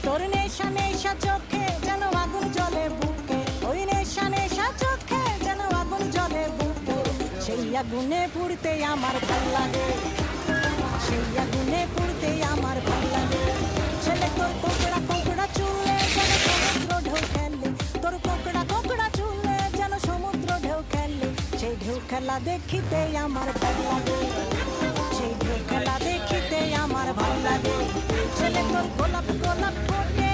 তোর নেশা নেশা চোখে যেন আগুন জ্বলে বুকে, ওই নেশা নেশা চোখে যেন আগুন জ্বলে বুকে। সেই আগুনে পুড়তে আমার ভাল লাগে, সেই আগুনে পুড়তে আমার ভাল লাগে। ছেলে তোর কোকড়া কোকড়া চুলে যেন সমুদ্র ঢেউ খেলে, তোর কোকড়া কোকড়া চুলে যেন সমুদ্র ঢেউ খেলে। সেই ঢেউ খেলা দেখিতে আমার ভাল লাগে, সেই ঢেউ খেলা দেখিতে আমার ভাল লাগে। ছেলে তোর গোলাপ গোলাপ ঠোঁটে